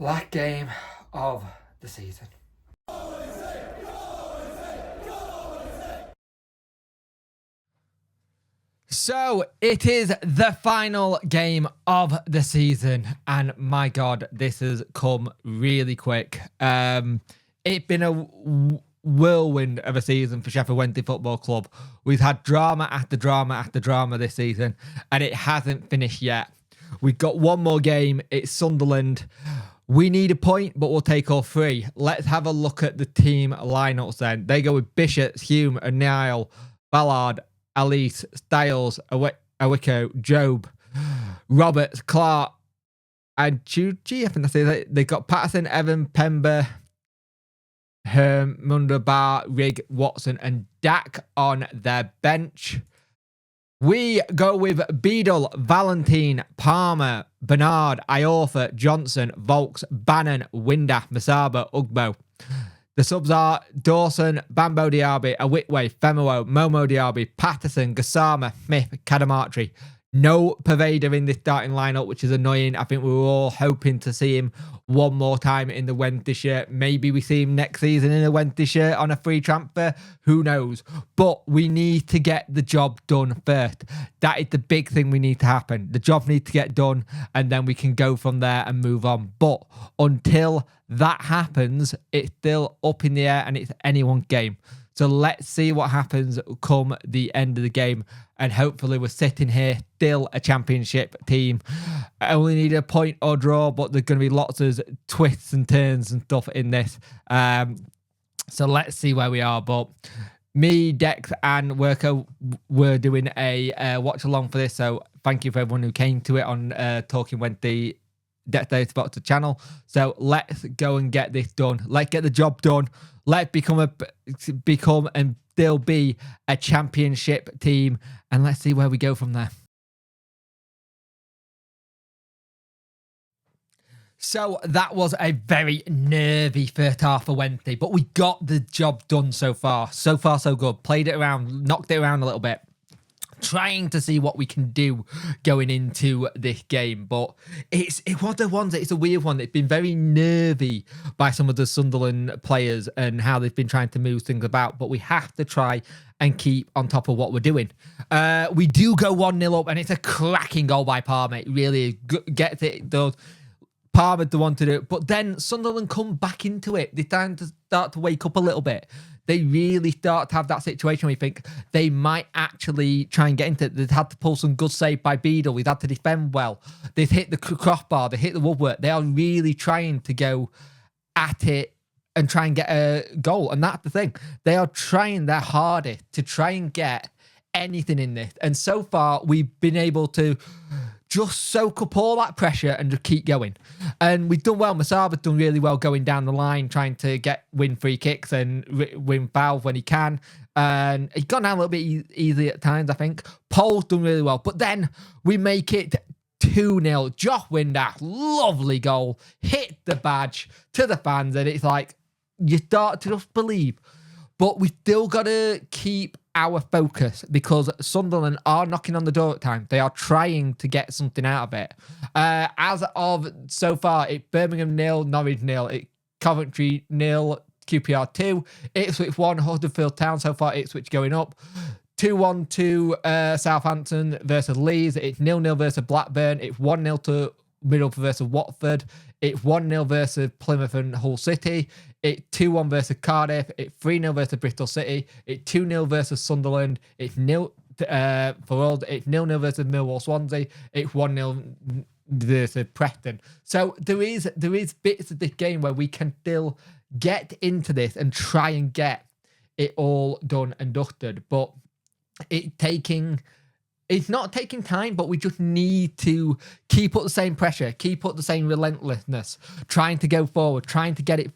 Last game of the season. So it is the final game of the season, and my God, this has come really quick. It's been a whirlwind of a season for Sheffield Wednesday Football Club. We've had drama after drama after drama this season, and it hasn't finished yet. We've got one more game. It's Sunderland. We need a point, but we'll take all three. Let's have a look at the team lineups then. They go with Bishop, Hume, O'Neill, Ballard, Alice, Styles, Awiko, Job, Roberts, Clark, and Chuchi. I think that's it. They've got Patterson, Evan, Pember, Munder, Bar, Rigg, Watson, and Dak on their bench. We go with Beadle, Valentine, Palmer, Bernard, Iorfa, Johnson, Volks, Bannon, Winder, Masaba, Ugbo. The subs are Dawson, Bambo Diaby, Awitwe, Femero, Momo Diaby, Patterson, Gassama, Smith, Kadamatri. No Pervader in this starting lineup, which is annoying. I think we were all hoping to see him one more time in the Wednesday shirt. Maybe we see him next season in a Wednesday shirt on a free transfer. Who knows? But we need to get the job done first. That is the big thing we need to happen. The job needs to get done, and then we can go from there and move on. But until that happens, it's still up in the air and it's anyone's game. So let's see what happens come the end of the game. And hopefully we're sitting here still a championship team. I only need a point or draw, but there's going to be lots of twists and turns and stuff in this. So let's see where we are. But me, Dex, and Worko were doing a watch along for this. So thank you for everyone who came to it on Talking Wednesday Dex Day Sports channel. So let's go and get this done. Let's get the job done. Let's become and still be a championship team, and let's see where we go from there. So that was a very nervy first half for Wednesday, but we got the job done so far. So far, so good. Played it around, knocked it around a little bit. Trying to see what we can do going into this game, but it's one of the ones that it's a weird one. It's been very nervy by some of the Sunderland players and how they've been trying to move things about, but we have to try and keep on top of what we're doing. We do go 1-0 up, and it's a cracking goal by Palmer. It really gets it done. Palmer's the one to do it, but then Sunderland come back into it. They're starting to start to wake up a little bit. They really start to have that situation where you think they might actually try and get into it. They've had to pull some good save by Beadle. We've had to defend well. They've hit the crossbar. They hit the woodwork. They are really trying to go at it and try and get a goal. And that's the thing. They are trying their hardest to try and get anything in this. And so far, we've been able to just soak up all that pressure and just keep going. And we've done well. Masaba's done really well going down the line, trying to win free kicks and win fouls when he can. And he's gone down a little bit easy at times, I think. Paul's done really well. But then we make it 2-0. Josh Winder, lovely goal. Hit the badge to the fans. And it's like, you start to just believe. But we still got to keep our focus because Sunderland are knocking on the door at times. They are trying to get something out of it. As of so far, it's Birmingham 0, Norwich 0, Coventry 0, QPR 2, Ipswich 1, Huddersfield Town. So far, Ipswich going up. 2-1 to Southampton versus Leeds. It's 0-0 versus Blackburn. It's 1-0 to Middlesbrough versus Watford. It's 1-0 versus Plymouth and Hull City. It's 2-1 versus Cardiff. It's 3-0 versus Bristol City. It's 2-0 versus Sunderland. It's 0 for all. It's 0-0 versus Millwall Swansea. It's 1-0 versus Preston. So there is bits of this game where we can still get into this and try and get it all done and dusted. But it's not taking time, but we just need to keep up the same pressure, keep up the same relentlessness, trying to go forward, trying to get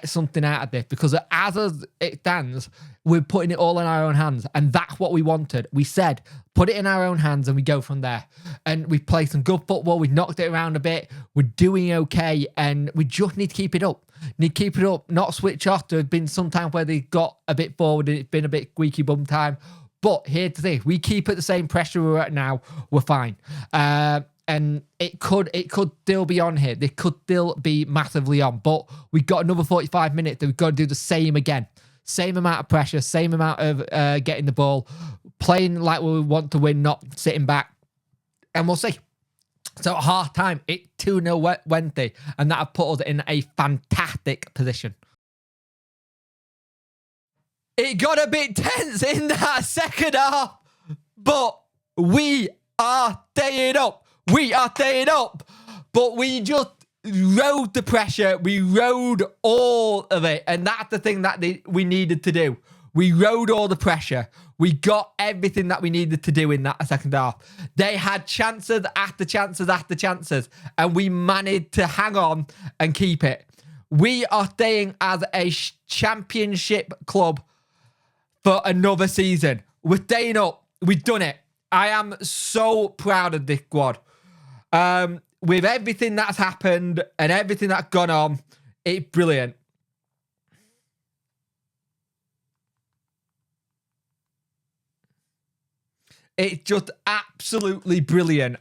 something out of this. Because as it stands, we're putting it all in our own hands. And that's what we wanted. We said, put it in our own hands and we go from there. And we played some good football. We knocked it around a bit. We're doing okay. And we just need to keep it up. Not switch off. There have been some times where they got a bit forward and it's been a bit squeaky bum time. But here's the thing. We keep at the same pressure we're at now. We're fine. and it could still be on here. They could still be massively on, but we got another 45 minutes that we've got to do the same again. Same amount of pressure, same amount of getting the ball, playing like we want to win, not sitting back, and we'll see. So at half time, it's 2-0 Wednesday, and that have put us in a fantastic position. It got a bit tense in that second half, but we are staying up. We are staying up. But we just rode the pressure. We rode all of it. And that's the thing that we needed to do. We rode all the pressure. We got everything that we needed to do in that second half. They had chances after chances after chances, and we managed to hang on and keep it. We are staying as a championship club for another season. We're staying up. We've done it. I am so proud of this squad. With everything that's happened and everything that's gone on, it's brilliant. It's just absolutely brilliant.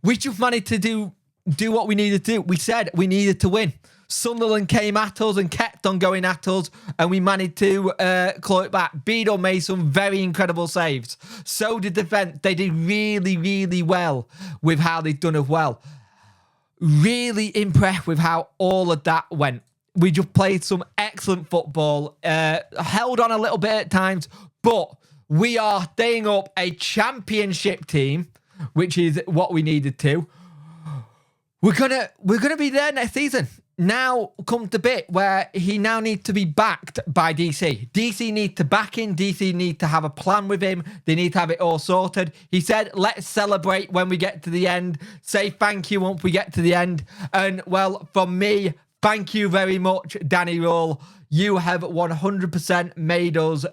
We just managed to do what we needed to do. We said we needed to win. Sunderland came at us and kept on going at us, and we managed to claw it back. Beadle made some very incredible saves. So did defence. They did really, really well with how they've done as well. Really impressed with how all of that went. We just played some excellent football, held on a little bit at times, but we are staying up a championship team, which is what we needed to. We're gonna be there next season. Now comes the bit where he now needs to be backed by DC. DC needs to back him. DC needs to have a plan with him. They need to have it all sorted. He said, let's celebrate when we get to the end. Say thank you once we get to the end. And, well, from me, thank you very much, Danny Roll. You have 100% made us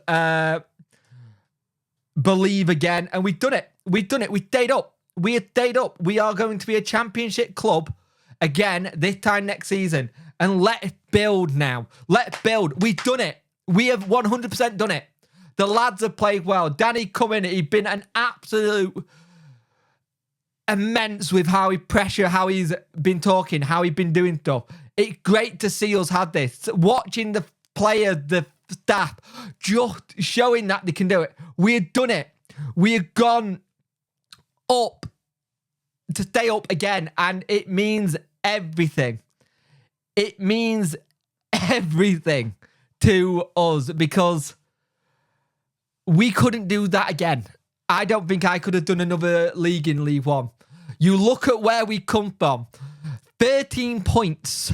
believe again. And we've done it. We've done it. We stayed up. We have stayed up. We are going to be a championship club again this time next season. And let's build now. Let's build. We've done it. We have 100% done it. The lads have played well. Danny come in. He's been an absolute immense with how he pressure, how he's been talking, how he's been doing stuff. It's great to see us have this. Watching the players, the staff, just showing that they can do it. We have done it. We have gone up to stay up again, and it means everything. It means everything to us because we couldn't do that again. I don't think I could have done another league in League One. You look at where we come from. 13 points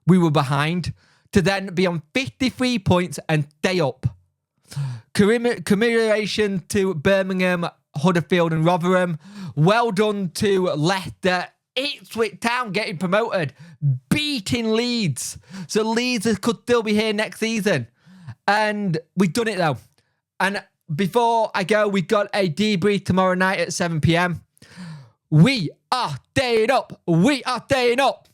we were behind to then be on 53 points and stay up. Commemoration to Birmingham, Huddersfield and Rotherham. Well done to Leicester. Ipswich Town getting promoted. Beating Leeds. So Leeds could still be here next season. And we've done it though. And before I go, we've got a debrief tomorrow night at 7 p.m. We are staying up. We are staying up.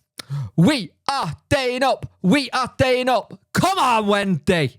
We are staying up. We are staying up. Come on, Wednesday.